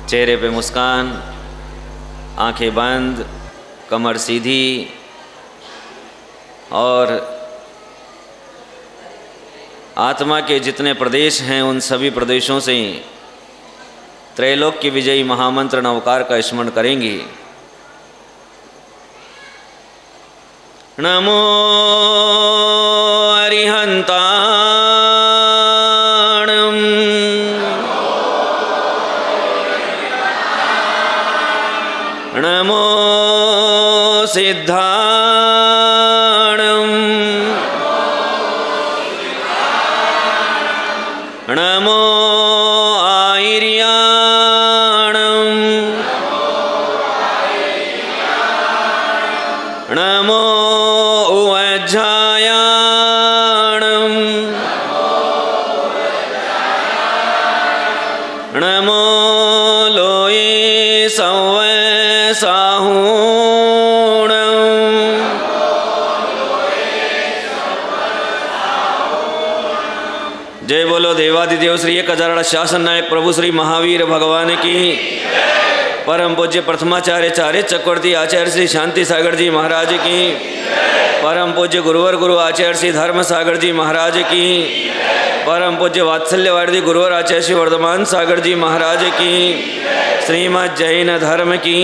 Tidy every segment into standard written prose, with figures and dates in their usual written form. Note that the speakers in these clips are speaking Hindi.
चेहरे पे मुस्कान, आंखें बंद, कमर सीधी और आत्मा के जितने प्रदेश हैं उन सभी प्रदेशों से त्रैलोक्य विजयी महामंत्र नवकार का स्मरण करेंगे। नमो अरिहंताणं, नमो सिद्धाणं, नमो आयर्याणं, नमो उवज्झायाणं, नमो लोये संवसाहूणं, जय बोलो देवादिदेव श्री एक हजार शासन नायक प्रभु श्री महावीर भगवान की। परम पूज्य प्रथमाचार्य चार्य चक्रवर्ती आचार्य श्री शांति सागर जी महाराज की। परम पूज्य गुरुवर गुरु आचार्य श्री धर्म सागर जी महाराज की। परम पूज्य वात्सल्यवादी गुरुवर आचार्य श्री वर्धमान सागर जी महाराज की। श्रीमद् जैन धर्म की।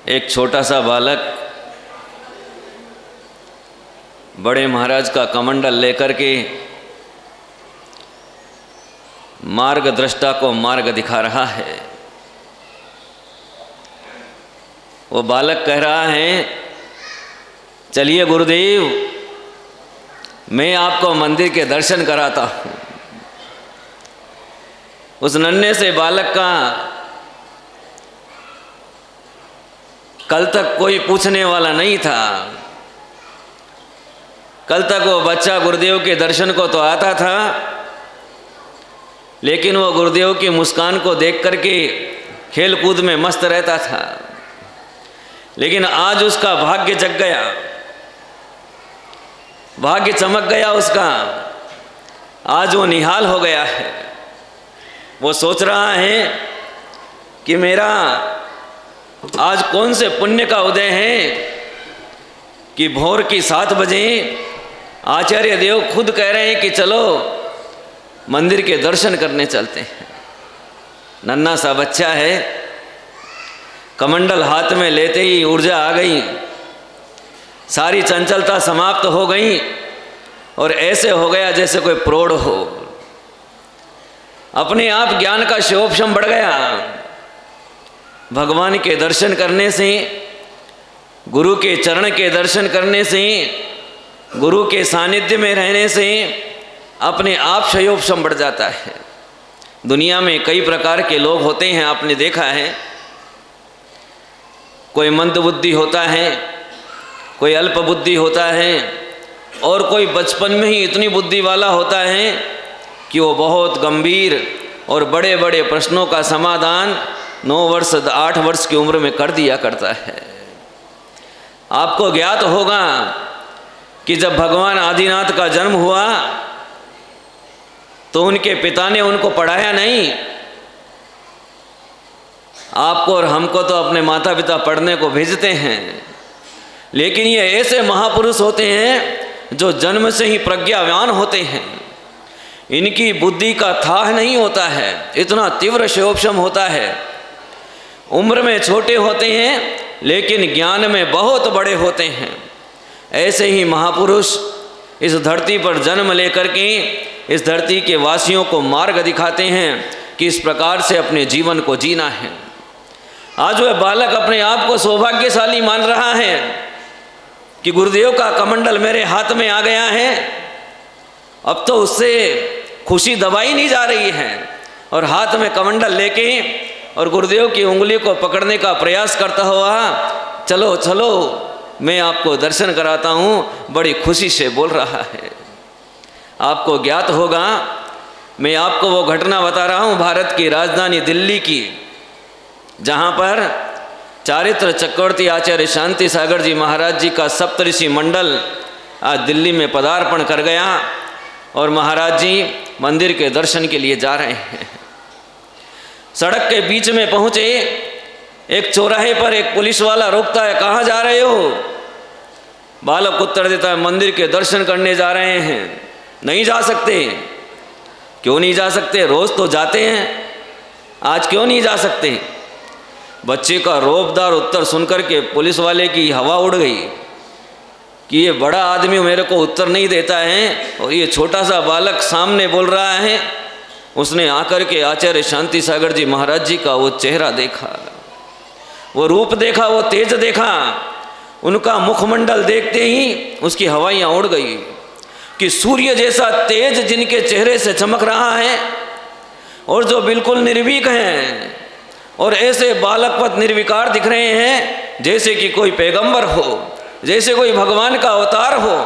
एक छोटा सा बालक बड़े महाराज का कमंडल लेकर के मार्ग दृष्टा को मार्ग दिखा रहा है। वो बालक कह रहा है, चलिए गुरुदेव मैं आपको मंदिर के दर्शन कराता हूँ। उस नन्हे से बालक का कल तक कोई पूछने वाला नहीं था। कल तक वो बच्चा गुरुदेव के दर्शन को तो आता था, लेकिन वो गुरुदेव की मुस्कान को देख करके खेल कूद में मस्त रहता था। लेकिन आज उसका भाग्य जग गया, भाग्य चमक गया उसका। आज वो निहाल हो गया है। वो सोच रहा है कि मेरा आज कौन से पुण्य का उदय है कि भोर की 7 बजे आचार्य देव खुद कह रहे हैं कि चलो मंदिर के दर्शन करने चलते हैं। नन्हा सा बच्चा है, कमंडल हाथ में लेते ही ऊर्जा आ गई, सारी चंचलता समाप्त हो गई और ऐसे हो गया जैसे कोई प्रौढ़ हो। अपने आप ज्ञान का शोभशम बढ़ गया। भगवान के दर्शन करने से, गुरु के चरण के दर्शन करने से, गुरु के सानिध्य में रहने से अपने आप शयोपशम बढ़ जाता है। दुनिया में कई प्रकार के लोग होते हैं, आपने देखा है। कोई मंद बुद्धि होता है, कोई अल्प बुद्धि होता है और कोई बचपन में ही इतनी बुद्धि वाला होता है कि वो बहुत गंभीर और बड़े बड़े प्रश्नों का समाधान 9 वर्ष 8 वर्ष की उम्र में कर दिया करता है। आपको ज्ञात होगा कि जब भगवान आदिनाथ का जन्म हुआ तो उनके पिता ने उनको पढ़ाया नहीं। आपको और हमको तो अपने माता पिता पढ़ने को भेजते हैं, लेकिन ये ऐसे महापुरुष होते हैं जो जन्म से ही प्रज्ञावान होते हैं। इनकी बुद्धि का थाह नहीं होता है, इतना तीव्र शोभशम होता है। उम्र में छोटे होते हैं लेकिन ज्ञान में बहुत बड़े होते हैं। ऐसे ही महापुरुष इस धरती पर जन्म लेकर के इस धरती के वासियों को मार्ग दिखाते हैं कि इस प्रकार से अपने जीवन को जीना है। आज वह बालक अपने आप को सौभाग्यशाली मान रहा है कि गुरुदेव का कमंडल मेरे हाथ में आ गया है। अब तो उससे खुशी दबाई नहीं जा रही है और हाथ में कमंडल लेके और गुरुदेव की उंगली को पकड़ने का प्रयास करता हुआ, चलो चलो मैं आपको दर्शन कराता हूँ, बड़ी खुशी से बोल रहा है। आपको ज्ञात होगा मैं आपको वो घटना बता रहा हूँ भारत की राजधानी दिल्ली की, जहाँ पर चारित्र चक्रवर्ती आचार्य शांति सागर जी महाराज जी का सप्तऋषि मंडल आज दिल्ली में पदार्पण कर गया और महाराज जी मंदिर के दर्शन के लिए जा रहे हैं। सड़क के बीच में पहुँचे, एक चौराहे पर एक पुलिस वाला रोकता है, कहाँ जा रहे हो? बालक उत्तर देता है, मंदिर के दर्शन करने जा रहे हैं। नहीं जा सकते। क्यों नहीं जा सकते? रोज़ तो जाते हैं, आज क्यों नहीं जा सकते? बच्चे का रौबदार उत्तर सुनकर के पुलिस वाले की हवा उड़ गई कि ये बड़ा आदमी मेरे को उत्तर नहीं देता है और ये छोटा सा बालक सामने बोल रहा है। उसने आकर के आचार्य शांति सागर जी महाराज जी का वो चेहरा देखा, वो रूप देखा, वो तेज देखा। उनका मुखमंडल देखते ही उसकी हवाइयाँ उड़ गई कि सूर्य जैसा तेज जिनके चेहरे से चमक रहा है और जो बिल्कुल निर्भीक हैं और ऐसे बालकवत निर्विकार दिख रहे हैं जैसे कि कोई पैगंबर हो, जैसे कोई भगवान का अवतार हो।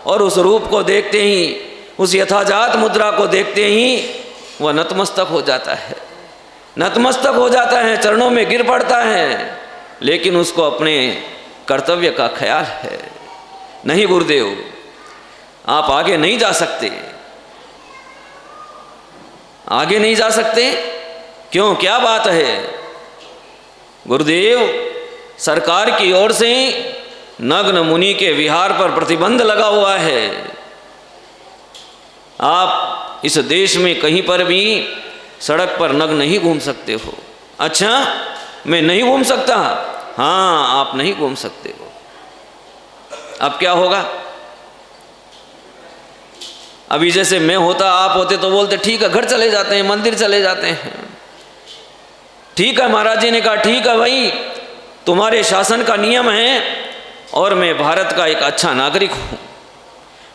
और उस रूप को देखते ही, उस यथाजात मुद्रा को देखते ही वह नतमस्तक हो जाता है, नतमस्तक हो जाता है, चरणों में गिर पड़ता है। लेकिन उसको अपने कर्तव्य का ख्याल है। नहीं गुरुदेव, आप आगे नहीं जा सकते, आगे नहीं जा सकते। क्यों, क्या बात है? गुरुदेव, सरकार की ओर से नग्न मुनि के विहार पर प्रतिबंध लगा हुआ है। आप इस देश में कहीं पर भी सड़क पर नग्न नहीं घूम सकते हो। अच्छा, मैं नहीं घूम सकता? हाँ, आप नहीं घूम सकते हो। अब क्या होगा? अभी जैसे मैं होता, आप होते तो बोलते ठीक है, घर चले जाते हैं, मंदिर चले जाते हैं। ठीक है, महाराज जी ने कहा ठीक है भाई, तुम्हारे शासन का नियम है और मैं भारत का एक अच्छा नागरिक हूँ,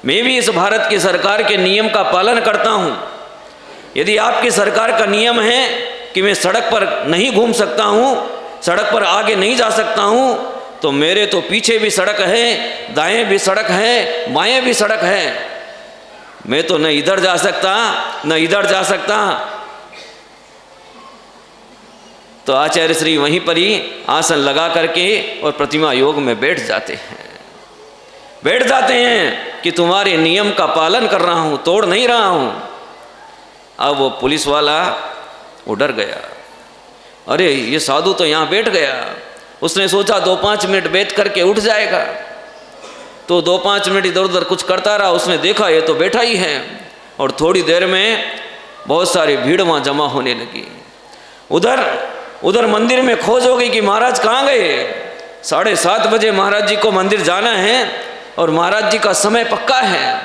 मैं भी इस भारत की सरकार के नियम का पालन करता हूँ। यदि आपकी सरकार का नियम है कि मैं सड़क पर नहीं घूम सकता हूँ, सड़क पर आगे नहीं जा सकता हूँ, तो मेरे तो पीछे भी सड़क है, दाएं भी सड़क है, बाएं भी सड़क है। मैं तो न इधर जा सकता न इधर जा सकता। तो आचार्य श्री वहीं पर ही आसन लगा करके और प्रतिमा योग में बैठ जाते हैं कि तुम्हारे नियम का पालन कर रहा हूँ, तोड़ नहीं रहा हूँ। अब वो पुलिस वाला वो डर गया, अरे ये साधु तो यहाँ बैठ गया। उसने सोचा 2-5 मिनट बैठ करके उठ जाएगा, तो 2-5 मिनट इधर उधर कुछ करता रहा। उसने देखा ये तो बैठा ही है, और थोड़ी देर में बहुत सारी भीड़ वहाँ जमा होने लगी। उधर मंदिर में खोज हो गई कि महाराज कहाँ गए। 7:30 बजे महाराज जी को मंदिर जाना है और महाराज जी का समय पक्का है,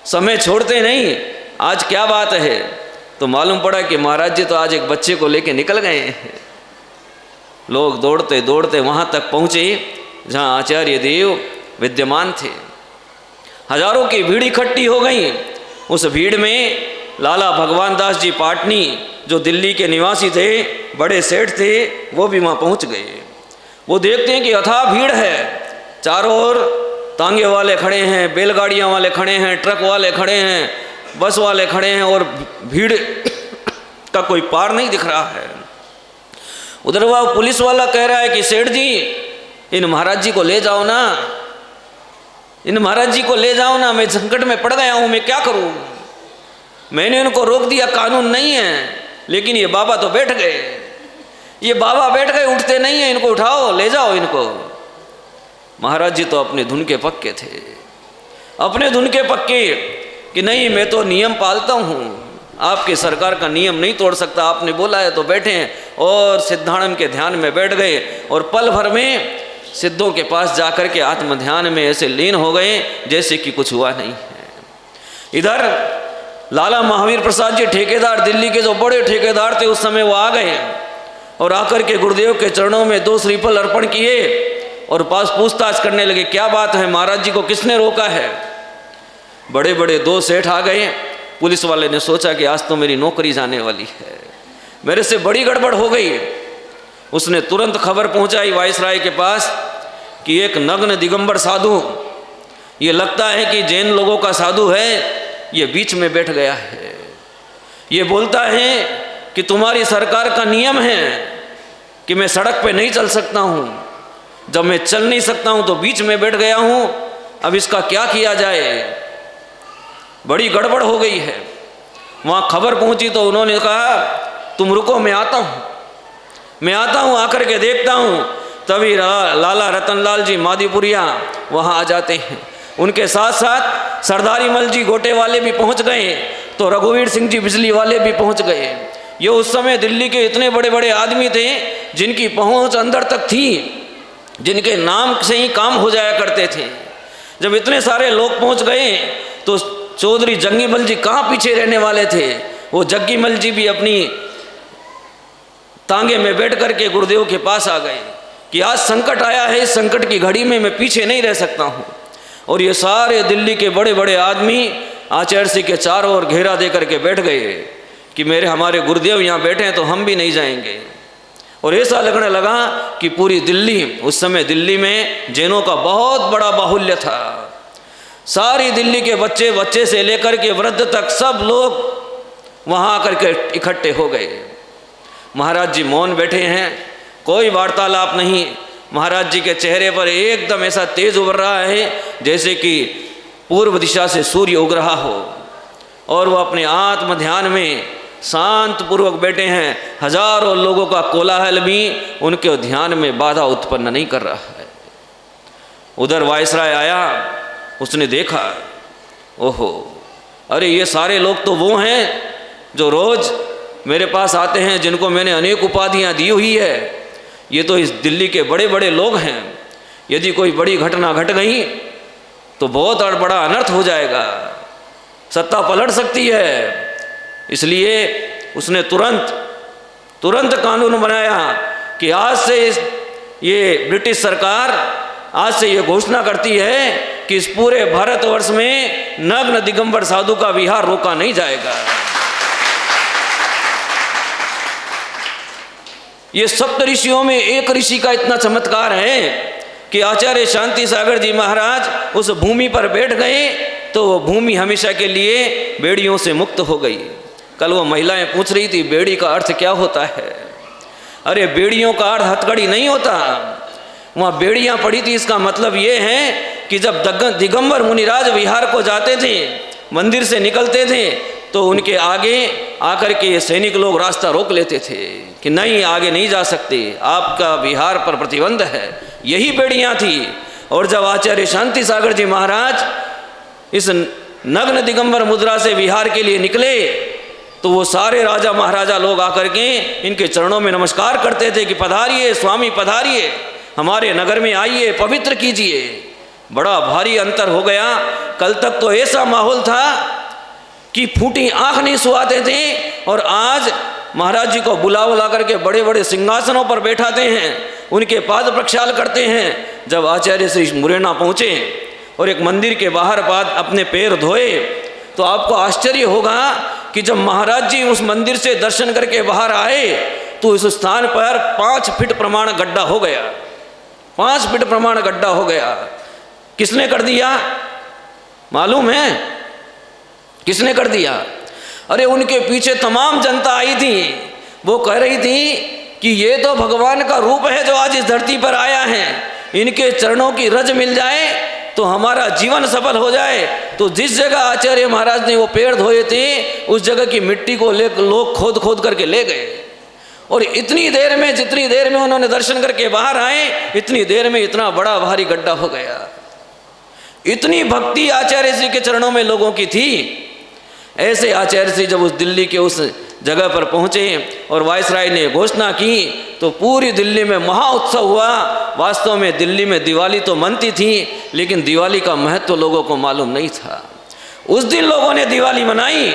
समय छोड़ते नहीं। आज क्या बात है? तो मालूम पड़ा कि महाराज जी तो आज एक बच्चे को लेके निकल गए हैं। लोग दौड़ते दौड़ते वहाँ तक पहुँचे जहाँ आचार्य देव विद्यमान थे। हजारों की भीड़ इकट्ठी हो गई। उस भीड़ में लाला भगवान दास जी पाटनी, जो दिल्ली के निवासी थे, बड़े सेठ थे, वो भी वहाँ पहुँच गए। वो देखते हैं कि अथाह भीड़ है, चारों ओर तांगे वाले खड़े हैं, बैलगाड़ियाँ वाले खड़े हैं, ट्रक वाले खड़े हैं, बस वाले खड़े हैं, और भीड़ का कोई पार नहीं दिख रहा है। उधर वह पुलिस वाला कह रहा है कि सेठ जी, इन महाराज जी को ले जाओ ना, इन महाराज जी को ले जाओ ना, मैं संकट में पड़ गया हूँ, मैं क्या करूँ। मैंने इनको रोक दिया, कानून नहीं है, लेकिन ये बाबा तो बैठ गए, ये बाबा बैठ गए, उठते नहीं हैं, इनको उठाओ, ले जाओ इनको। महाराज जी तो अपने धुन के पक्के थे, अपने धुन के पक्के कि नहीं, मैं तो नियम पालता हूँ, आपकी सरकार का नियम नहीं तोड़ सकता, आपने बोला है तो बैठे हैं। और सिद्धानंद के ध्यान में बैठ गए और पल भर में सिद्धों के पास जाकर के आत्म ध्यान में ऐसे लीन हो गए जैसे कि कुछ हुआ नहीं है। इधर लाला महावीर प्रसाद जी ठेकेदार, दिल्ली के जो बड़े ठेकेदार थे उस समय, वो आ गए और आकर के गुरुदेव के चरणों में 2 श्रीफल अर्पण किए और पास पूछताछ करने लगे, क्या बात है, महाराज जी को किसने रोका है। बड़े बड़े 2 सेठ आ गए। पुलिस वाले ने सोचा कि आज तो मेरी नौकरी जाने वाली है, मेरे से बड़ी गड़बड़ हो गई। उसने तुरंत खबर पहुंचाई वाइसराय के पास कि एक नग्न दिगंबर साधु, ये लगता है कि जैन लोगों का साधु है, ये बीच में बैठ गया है। ये बोलता है कि तुम्हारी सरकार का नियम है कि मैं सड़क पे नहीं चल सकता हूँ, जब मैं चल नहीं सकता हूँ तो बीच में बैठ गया हूँ, अब इसका क्या किया जाए। बड़ी गड़बड़ हो गई है। वहाँ खबर पहुँची तो उन्होंने कहा तुम रुको, मैं आता हूँ, आकर के देखता हूँ। तभी लाला रतनलाल जी मादीपुरिया वहाँ आ जाते हैं। उनके साथ साथ सरदारी मल जी गोटे वाले भी पहुँच गए, तो रघुवीर सिंह जी बिजली वाले भी पहुँच गए। ये उस समय दिल्ली के इतने बड़े बड़े आदमी थे जिनकी पहुँच अंदर तक थी, जिनके नाम से ही काम हो जाया करते थे। जब इतने सारे लोग पहुँच गए तो चौधरी जंगीमल जी कहाँ पीछे रहने वाले थे। वो जंगीमल जी भी अपनी तांगे में बैठ करके गुरुदेव के पास आ गए कि आज संकट आया है, इस संकट की घड़ी में मैं पीछे नहीं रह सकता हूँ। और ये सारे दिल्ली के बड़े बड़े आदमी आचार्य सिंह के चारों ओर घेरा दे करके बैठ गए कि हमारे गुरुदेव यहाँ बैठे हैं तो हम भी नहीं जाएंगे। और ऐसा लगने लगा कि पूरी दिल्ली, उस समय दिल्ली में जैनों का बहुत बड़ा बाहुल्य था। सारी दिल्ली के बच्चे से लेकर के वृद्ध तक सब लोग वहाँ आकर के इकट्ठे हो गए। महाराज जी मौन बैठे हैं, कोई वार्तालाप नहीं। महाराज जी के चेहरे पर एकदम ऐसा तेज उभर रहा है जैसे कि पूर्व दिशा से सूर्य उग रहा हो, और वो अपने आत्म ध्यान में शांत पूर्वक बैठे हैं। हजारों लोगों का कोलाहल भी उनके ध्यान में बाधा उत्पन्न नहीं कर रहा है। उधर वायसराय आया, उसने देखा, ओहो, अरे ये सारे लोग तो वो हैं जो रोज मेरे पास आते हैं, जिनको मैंने अनेक उपाधियां दी हुई है। ये तो इस दिल्ली के बड़े बड़े लोग हैं। यदि कोई बड़ी घटना घट गई तो बहुत बड़ा अनर्थ हो जाएगा, सत्ता पलट सकती है। इसलिए उसने तुरंत कानून बनाया कि आज से ये ब्रिटिश सरकार आज से ये घोषणा करती है कि इस पूरे भारतवर्ष में नग्न दिगंबर साधु का विहार रोका नहीं जाएगा। ये सप्त ऋषियों में एक ऋषि का इतना चमत्कार है कि आचार्य शांति सागर जी महाराज उस भूमि पर बैठ गए तो वो भूमि हमेशा के लिए बेड़ियों से मुक्त हो गई। कल वो महिलाएं पूछ रही थी बेड़ी का अर्थ क्या होता है। अरे बेड़ियों का अर्थ हथकड़ी नहीं होता, वहाँ बेड़ियाँ पड़ी थी। इसका मतलब ये है कि जब दिगंबर मुनिराज विहार को जाते थे, मंदिर से निकलते थे, तो उनके आगे आकर के ये सैनिक लोग रास्ता रोक लेते थे कि नहीं, आगे नहीं जा सकते, आपका विहार पर प्रतिबंध है। यही बेड़ियाँ थी। और जब आचार्य शांति सागर जी महाराज इस नग्न दिगंबर मुद्रा से विहार के लिए निकले तो वो सारे राजा महाराजा लोग आकर के इनके चरणों में नमस्कार करते थे कि पधारिए स्वामी, पधारिए, हमारे नगर में आइए, पवित्र कीजिए। बड़ा भारी अंतर हो गया। कल तक तो ऐसा माहौल था कि फूटी आंख नहीं सुहाते थे, और आज महाराज जी को बुला करके बड़े बड़े सिंहासनों पर बैठाते हैं, उनके पाद प्रक्षाल करते हैं। जब आचार्य श्री मुरैना पहुँचे और एक मंदिर के बाहर पाद अपने पैर धोए तो आपको आश्चर्य होगा कि जब महाराज जी उस मंदिर से दर्शन करके बाहर आए तो उस स्थान पर 5 फीट प्रमाण गड्ढा हो गया। 5 फीट प्रमाण गड्ढा हो गया। किसने कर दिया मालूम है? किसने कर दिया? अरे उनके पीछे तमाम जनता आई थी। वो कह रही थी कि ये तो भगवान का रूप है जो आज इस धरती पर आया है, इनके चरणों की रज मिल जाए तो हमारा जीवन सफल हो जाए। तो जिस जगह आचार्य महाराज ने वो पैर धोए थे उस जगह की मिट्टी को लोग खोद खोद करके ले गए, और इतनी देर में, जितनी देर में उन्होंने दर्शन करके बाहर आए, इतनी देर में इतना बड़ा भारी गड्ढा हो गया। इतनी भक्ति आचार्य जी के चरणों में लोगों की थी। ऐसे आचार्य जी जब उस दिल्ली के उस जगह पर पहुँचे और वायसराय ने घोषणा की तो पूरी दिल्ली में महा उत्सव हुआ। वास्तव में दिल्ली में दिवाली तो मनती थी, लेकिन दिवाली का महत्व लोगों को मालूम नहीं था। उस दिन लोगों ने दिवाली मनाई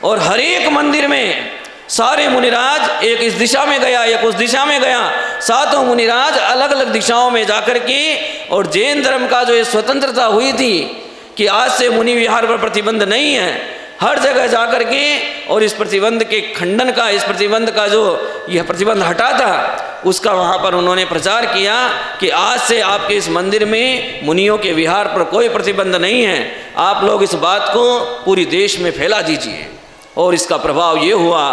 और हर एक मंदिर में सारे मुनिराज, एक इस दिशा में गया, एक उस दिशा में गया, सातों मुनिराज अलग अलग दिशाओं में जाकर के, और जैन धर्म का जो ये स्वतंत्रता हुई थी कि आज से मुनि विहार पर प्रतिबंध नहीं है, हर जगह जाकर के और इस प्रतिबंध के खंडन का, इस प्रतिबंध का जो यह प्रतिबंध हटा था उसका वहाँ पर उन्होंने प्रचार किया कि आज से आपके इस मंदिर में मुनियों के विहार पर कोई प्रतिबंध नहीं है। आप लोग इस बात को पूरी देश में फैला दीजिए। और इसका प्रभाव ये हुआ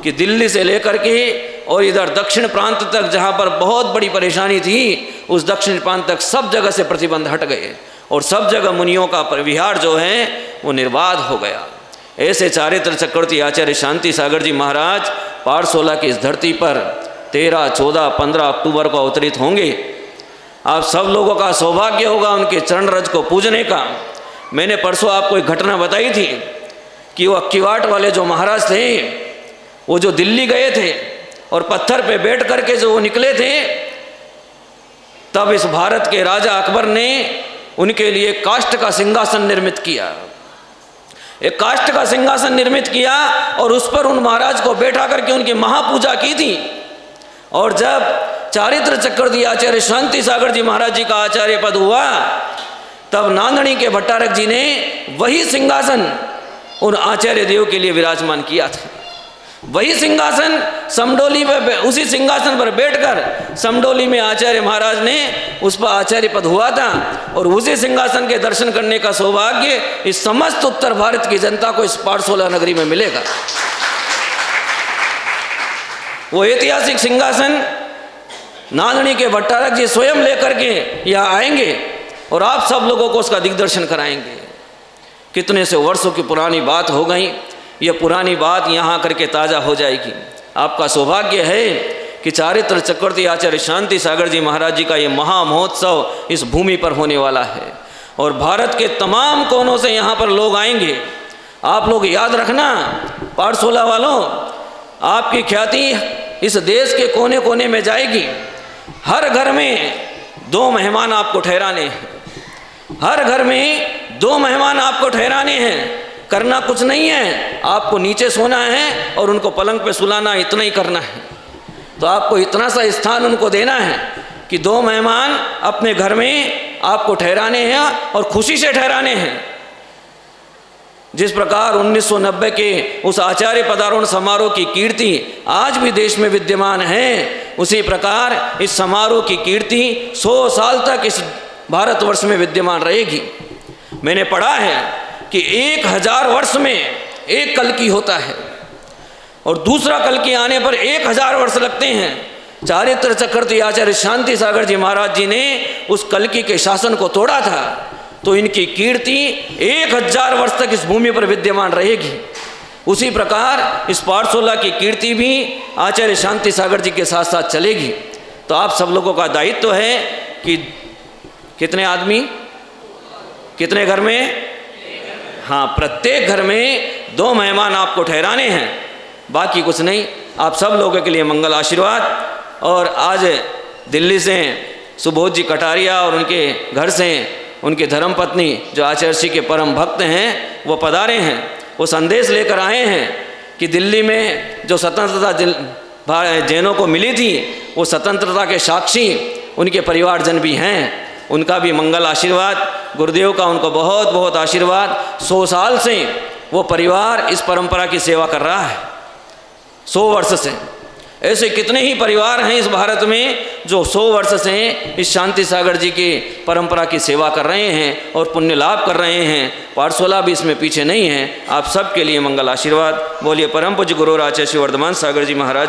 कि दिल्ली से लेकर के और इधर दक्षिण प्रांत तक जहाँ पर बहुत बड़ी परेशानी थी, उस दक्षिण प्रांत तक सब जगह से प्रतिबंध हट गए और सब जगह मुनियों का विहार जो है वो निर्बाध हो गया। ऐसे चारित्र चक्रवर्ती आचार्य शांति सागर जी महाराज पाठशाला की इस धरती पर 13, 14, 15 अक्टूबर को अवतरित होंगे। आप सब लोगों का सौभाग्य होगा उनके चरण रज को पूजने का। मैंने परसों आपको एक घटना बताई थी कि वो अक्कीवाट वाले जो महाराज थे, वो जो दिल्ली गए थे और पत्थर पे बैठ करके जो वो निकले थे, तब इस भारत के राजा अकबर ने उनके लिए काष्ठ का सिंहासन निर्मित किया। एक काष्ठ का सिंहासन निर्मित किया और उस पर उन महाराज को बैठा करके उनकी महापूजा की थी। और जब चारित्र चक्रवर्ती आचार्य शांति सागर जी महाराज जी का आचार्य पद हुआ, तब नांदनी के भट्टारक जी ने वही सिंहासन उन आचार्य देव के लिए विराजमान किया था। वही सिंहासन समडोली पे, उसी सिंहासन पर बैठकर समडोली में आचार्य महाराज ने उस पर आचार्य पद हुआ था। और उसी सिंहासन के दर्शन करने का सौभाग्य इस समस्त उत्तर भारत की जनता को इस पाठशाला नगरी में मिलेगा। वो ऐतिहासिक सिंहासन नांदनी के भट्टारक जी स्वयं लेकर के यहाँ आएंगे और आप सब लोगों को उसका दिग्दर्शन कराएंगे। कितने से वर्षों की पुरानी बात हो गई, ये पुरानी बात यहाँ करके ताज़ा हो जाएगी। आपका सौभाग्य है कि चारित्र चक्रवर्ती आचार्य शांति सागर जी महाराज जी का ये महामहोत्सव इस भूमि पर होने वाला है और भारत के तमाम कोनों से यहाँ पर लोग आएंगे। आप लोग याद रखना पाठशाला वालों, आपकी ख्याति इस देश के कोने कोने में जाएगी। हर घर में 2 मेहमान आपको ठहराने हैं, हर घर में 2 मेहमान आपको ठहराने हैं। करना कुछ नहीं है, आपको नीचे सोना है और उनको पलंग पे सुलाना, इतना ही करना है। तो आपको इतना सा स्थान उनको देना है कि 2 मेहमान अपने घर में आपको ठहराने हैं और खुशी से ठहराने हैं। जिस प्रकार 1990 के उस आचार्य पदारोहण समारोह की कीर्ति आज भी देश में विद्यमान है, उसी प्रकार इस समारोह की कीर्ति 100 साल तक इस भारतवर्ष में विद्यमान रहेगी। मैंने पढ़ा है कि 1000 वर्ष में एक कल्कि होता है और दूसरा कल्कि आने पर 1000 वर्ष लगते हैं। चारित्र चक्रवर्ती आचार्य शांति सागर जी महाराज जी ने उस कल्कि के शासन को तोड़ा था, तो इनकी कीर्ति 1000 वर्ष तक इस भूमि पर विद्यमान रहेगी। उसी प्रकार इस पाठशाला की कीर्ति भी आचार्य शांति सागर जी के साथ साथ चलेगी। तो आप सब लोगों का दायित्व है कि कितने आदमी, कितने घर में, हाँ, प्रत्येक घर में 2 मेहमान आपको ठहराने हैं, बाकी कुछ नहीं। आप सब लोगों के लिए मंगल आशीर्वाद। और आज दिल्ली से सुबोध जी कटारिया और उनके घर से उनके धर्मपत्नी जो आचार्य श्री के परम भक्त हैं वो पधारे हैं। वो संदेश लेकर आए हैं कि दिल्ली में जो स्वतंत्रता जैनों को मिली थी, वो स्वतंत्रता के साक्षी उनके परिवारजन भी हैं। उनका भी मंगल आशीर्वाद, गुरुदेव का उनको बहुत बहुत आशीर्वाद। 100 साल से वो परिवार इस परंपरा की सेवा कर रहा है, 100 वर्ष से। ऐसे कितने ही परिवार हैं इस भारत में जो 100 वर्ष से इस शांति सागर जी की परंपरा की सेवा कर रहे हैं और पुण्य लाभ कर रहे हैं। पाठशाला भी इसमें पीछे नहीं है। आप सबके लिए मंगल आशीर्वाद। बोलिए परम पूज्य गुरु आचार्य श्री वर्धमान सागर जी महाराज।